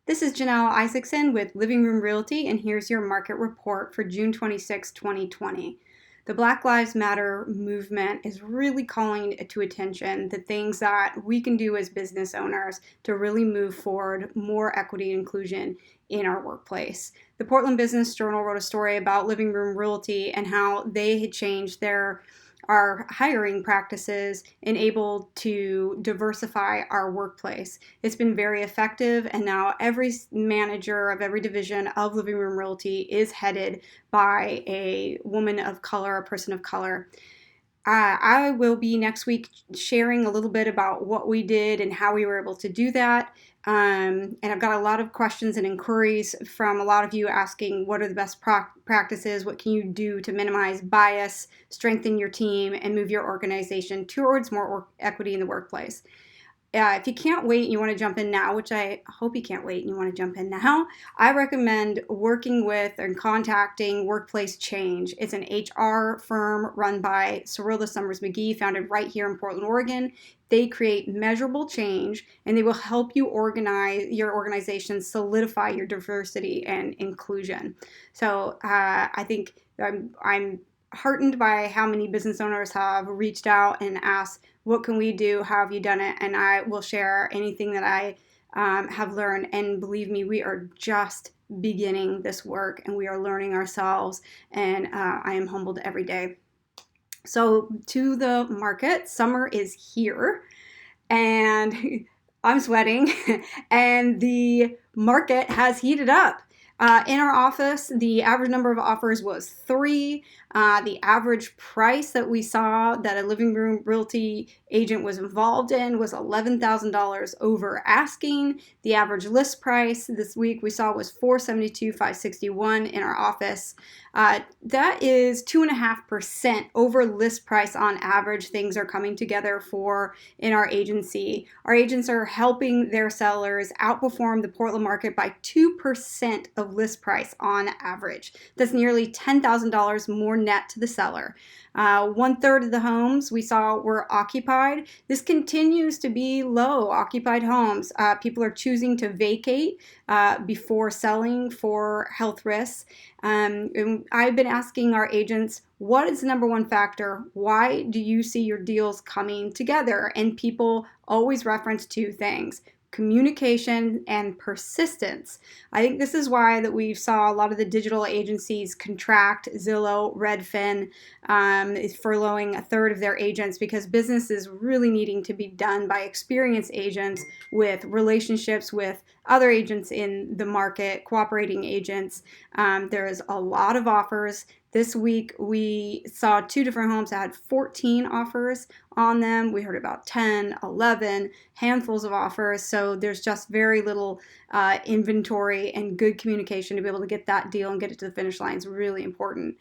This is Janelle Isaacson with Living Room Realty, and here's your market report for June 26, 2020. The Black Lives Matter movement is really calling to attention the things that we can do as business owners to really move forward more equity and inclusion in our workplace. The Portland Business Journal wrote a story about Living Room Realty and how they had changed our hiring practices and able to diversify our workplace. It's been very effective, and now every manager of every division of Living Room Realty is headed by a woman of color, a person of color. I will be next week sharing a little bit about what we did and how we were able to do that. And I've got a lot of questions and inquiries from a lot of you asking what are the best practices, what can you do to minimize bias, strengthen your team, and move your organization towards more equity in the workplace. If you can't wait and you want to jump in now, which I hope you can't wait and you want to jump in now, I recommend working with and contacting Workplace Change. It's an HR firm run by Cyrilda Summers McGee, founded right here in Portland, Oregon. They create measurable change, and they will help you organize your organization, solidify your diversity and inclusion. So I think I'm heartened by how many business owners have reached out and asked, what can we do? How have you done it? And I will share anything that I have learned. And believe me, we are just beginning this work and we are learning ourselves. And I am humbled every day. So to the market, summer is here and I'm sweating and the market has heated up. In our office, the average number of offers was 3. The average price that we saw that a Living Room Realty agent was involved in was $11,000 over asking. The average list price this week we saw was $472,561 in our office. That is 2.5% over list price on average. Things are coming together in our agency. Our agents are helping their sellers outperform the Portland market by 2% of list price on average. That's nearly $10,000 more net to the seller. 1/3 of the homes we saw were occupied. This continues to be low occupied homes. People are choosing to vacate before selling for health risks. And I've been asking our agents, what is the number one factor? Why do you see your deals coming together? And people always reference 2 things: communication and persistence. I think this is why that we saw a lot of the digital agencies contract. Zillow, Redfin is furloughing 1/3 of their agents because business is really needing to be done by experienced agents with relationships with other agents in the market, cooperating agents. There is a lot of offers. This week, we saw 2 different homes that had 14 offers on them. We heard about 10, 11, handfuls of offers. So there's just very little inventory, and good communication to be able to get that deal and get it to the finish line is really important.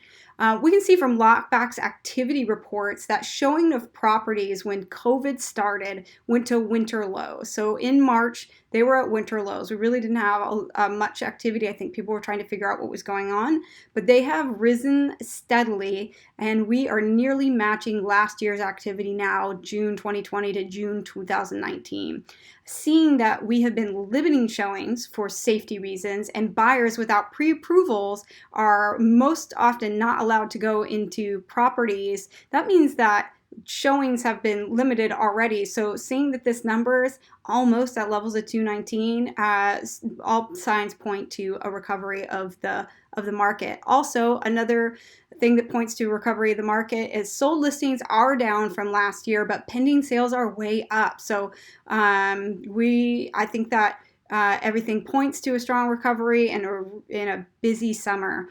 We can see from Lockbox activity reports that showing of properties when COVID started went to winter lows. So in March, they were at winter lows. We really didn't have much activity. I think people were trying to figure out what was going on, but they have risen steadily, and we are nearly matching last year's activity now, June 2020 to June 2019. Seeing that we have been limiting showings for safety reasons, and buyers without pre-approvals are most often not allowed to go into properties, that means that showings have been limited already. So seeing that this number is almost at levels of 219, all signs point to a recovery of the market. Also, another thing that points to recovery of the market is sold listings are down from last year, but pending sales are way up. So I think that everything points to a strong recovery and in a busy summer.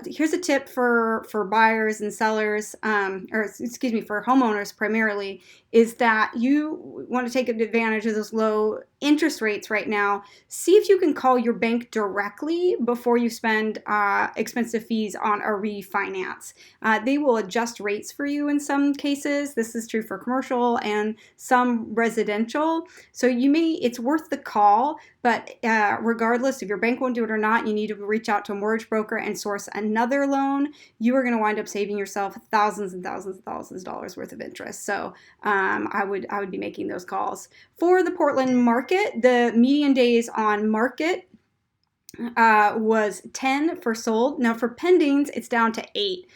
Here's a tip for buyers and sellers, for homeowners primarily, is that you want to take advantage of those low interest rates right now. See if you can call your bank directly before you spend expensive fees on a refinance. They will adjust rates for you in some cases. This is true for commercial and some residential. So it's worth the call But regardless if your bank won't do it or not, you need to reach out to a mortgage broker and source another loan. You are going to wind up saving yourself thousands and thousands and thousands of dollars worth of interest. So I would be making those calls. For the Portland market, the median days on market was 10 for sold. Now for pendings, it's down to 8.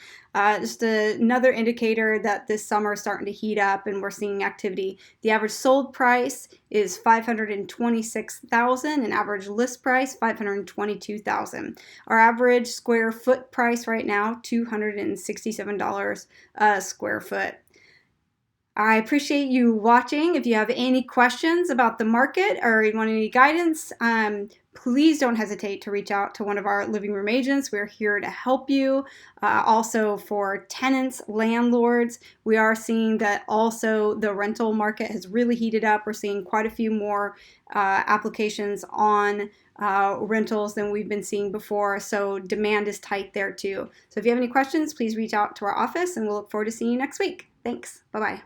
Just another indicator that this summer is starting to heat up and we're seeing activity. The average sold price is $526,000, and average list price $522,000. Our average square foot price right now $267 a square foot. I appreciate you watching. If you have any questions about the market or you want any guidance, please don't hesitate to reach out to one of our living room agents. We're here to help you. Also for tenants, landlords, we are seeing that also the rental market has really heated up. We're seeing quite a few more applications on rentals than we've been seeing before. So demand is tight there too. So if you have any questions, please reach out to our office and we'll look forward to seeing you next week. Thanks. Bye-bye.